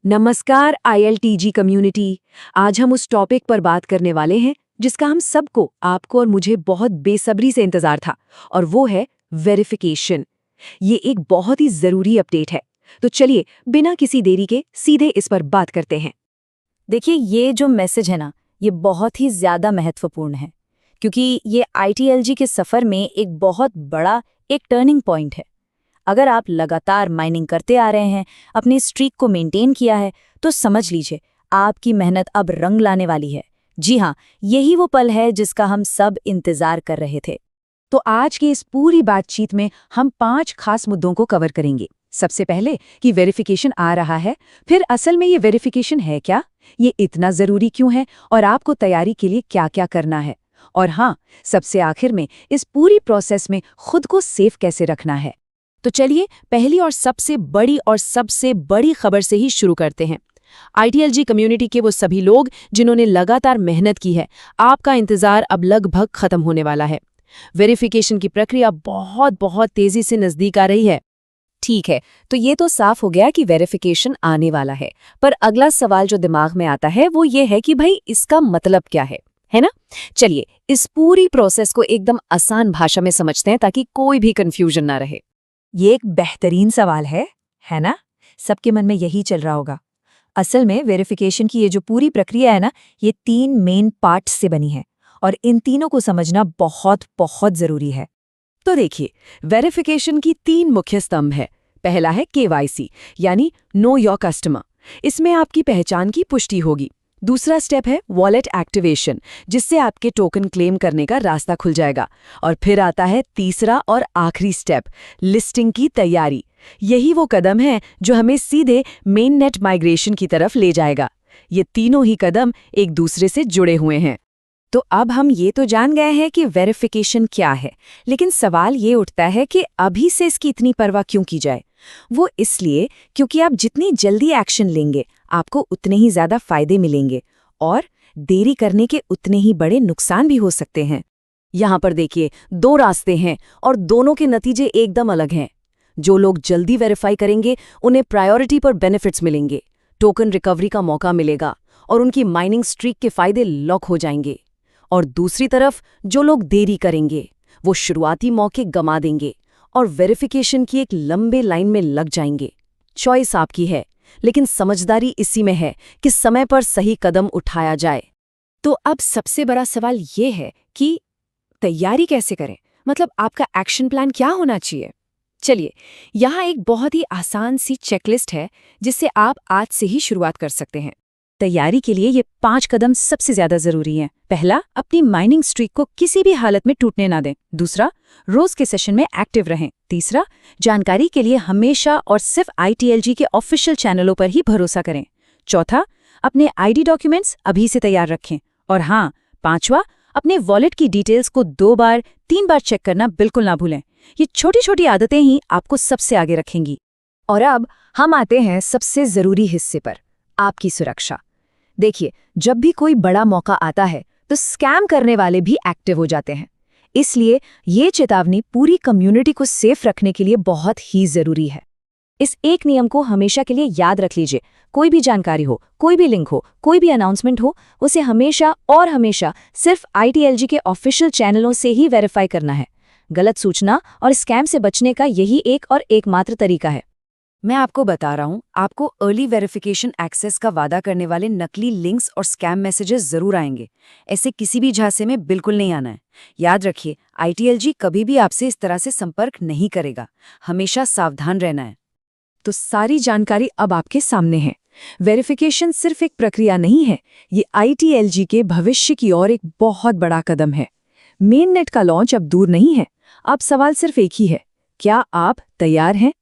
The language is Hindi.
नमस्कार ILTG कम्युनिटी। आज हम उस टॉपिक पर बात करने वाले हैं जिसका हम सबको, आपको और मुझे बहुत बेसब्री से इंतजार था, और वो है वेरिफिकेशन। ये एक बहुत ही जरूरी अपडेट है, तो चलिए बिना किसी देरी के सीधे इस पर बात करते हैं। देखिए, ये जो मैसेज है ना, ये बहुत ही ज़्यादा महत्वपूर्ण है, क्योंकि ये ITLG के सफ़र में एक बहुत बड़ा एक टर्निंग पॉइंट है। अगर आप लगातार माइनिंग करते आ रहे हैं, अपनी स्ट्रीक को मेंटेन किया है, तो समझ लीजिए आपकी मेहनत अब रंग लाने वाली है। जी हाँ, यही वो पल है जिसका हम सब इंतज़ार कर रहे थे। तो आज की इस पूरी बातचीत में हम 5 खास मुद्दों को कवर करेंगे। सबसे पहले कि वेरिफिकेशन आ रहा है, फिर असल में ये वेरिफिकेशन है क्या, ये इतना जरूरी क्यों है, और आपको तैयारी के लिए क्या-क्या करना है, और हाँ, सबसे आखिर में इस पूरी प्रोसेस में खुद को सेफ कैसे रखना है। तो चलिए पहली और सबसे बड़ी खबर से ही शुरू करते हैं। ITLG कम्युनिटी के वो सभी लोग जिन्होंने लगातार मेहनत की है, आपका इंतजार अब लगभग खत्म होने वाला है। वेरिफिकेशन की प्रक्रिया बहुत तेजी से नजदीक आ रही है। ठीक है, तो ये तो साफ हो गया कि वेरिफिकेशन आने वाला है, पर अगला सवाल जो दिमाग में आता है वो ये है कि भाई इसका मतलब क्या है ना? चलिए इस पूरी प्रोसेस को एकदम आसान भाषा में समझते हैं ताकि कोई भी कंफ्यूजन ना रहे। ये एक बेहतरीन सवाल है ना? सबके मन में यही चल रहा होगा। असल में वेरिफिकेशन की ये जो पूरी प्रक्रिया है ना, ये 3 मेन पार्ट्स से बनी है, और इन तीनों को समझना बहुत जरूरी है। तो देखिए, वेरिफिकेशन की 3 मुख्य स्तंभ है। पहला है KYC, यानी नो योर कस्टमर। इसमें आपकी पहचान की पुष्टि होगी। दूसरा स्टेप है वॉलेट एक्टिवेशन, जिससे आपके टोकन क्लेम करने का रास्ता खुल जाएगा। और फिर आता है तीसरा और आखिरी स्टेप, लिस्टिंग की तैयारी। यही वो कदम है जो हमें सीधे मेन नेट माइग्रेशन की तरफ ले जाएगा। ये तीनों ही कदम एक दूसरे से जुड़े हुए हैं। तो अब हम ये तो जान गए हैं कि वेरिफिकेशन क्या है, लेकिन सवाल ये उठता है कि अभी से इसकी इतनी परवाह क्यों की जाए? वो इसलिए क्योंकि आप जितनी जल्दी एक्शन लेंगे, आपको उतने ही ज्यादा फायदे मिलेंगे, और देरी करने के उतने ही बड़े नुकसान भी हो सकते हैं। यहाँ पर देखिए, 2 रास्ते हैं और दोनों के नतीजे एकदम अलग हैं। जो लोग जल्दी वेरीफाई करेंगे, उन्हें प्रायोरिटी पर बेनिफिट्स मिलेंगे, टोकन रिकवरी का मौका मिलेगा और उनकी माइनिंग स्ट्रीक के फायदे लॉक हो जाएंगे। और दूसरी तरफ जो लोग देरी करेंगे, वो शुरुआती मौके गमा देंगे और वेरिफिकेशन की एक लंबे लाइन में लग जाएंगे। चॉइस आपकी है, लेकिन समझदारी इसी में है कि समय पर सही कदम उठाया जाए। तो अब सबसे बड़ा सवाल ये है कि तैयारी कैसे करें? मतलब आपका एक्शन प्लान क्या होना चाहिए? चलिए, यहाँ एक बहुत ही आसान सी चेकलिस्ट है जिससे आप आज से ही शुरुआत कर सकते हैं। तैयारी के लिए ये 5 कदम सबसे ज्यादा जरूरी हैं। पहला, अपनी माइनिंग स्ट्रीक को किसी भी हालत में टूटने ना दें। दूसरा, रोज के सेशन में एक्टिव रहें। तीसरा, जानकारी के लिए हमेशा और सिर्फ ITLG के ऑफिशियल चैनलों पर ही भरोसा करें। चौथा, अपने ID डॉक्यूमेंट्स अभी से तैयार रखें। और हाँ, 5वां, अपने वॉलेट की डिटेल्स को 2 बार 3 बार चेक करना बिल्कुल ना भूलें। ये छोटी-छोटी आदतें ही आपको सबसे आगे रखेंगी। और अब हम आते हैं सबसे जरूरी हिस्से पर, आपकी सुरक्षा। देखिए, जब भी कोई बड़ा मौका आता है तो स्कैम करने वाले भी एक्टिव हो जाते हैं। इसलिए ये चेतावनी पूरी कम्युनिटी को सेफ रखने के लिए बहुत ही जरूरी है। इस एक नियम को हमेशा के लिए याद रख लीजिए। कोई भी जानकारी हो, कोई भी लिंक हो, कोई भी अनाउंसमेंट हो, उसे हमेशा और हमेशा सिर्फ ITLG के ऑफिशियल चैनलों से ही वेरीफाई करना है। गलत सूचना और स्कैम से बचने का यही एक और एकमात्र तरीका है। मैं आपको बता रहा हूँ, आपको अर्ली वेरिफिकेशन एक्सेस का वादा करने वाले नकली लिंक्स और स्कैम मैसेजेस जरूर आएंगे। ऐसे किसी भी झांसे में बिल्कुल नहीं आना है। याद रखिए, ITLG कभी भी आपसे इस तरह से संपर्क नहीं करेगा। हमेशा सावधान रहना है। तो सारी जानकारी अब आपके सामने है। वेरिफिकेशन सिर्फ एक प्रक्रिया नहीं है, ये ITLG के भविष्य की ओर एक बहुत बड़ा कदम है। मेन नेट का लॉन्च अब दूर नहीं है। अब सवाल सिर्फ एक ही है, क्या आप तैयार हैं?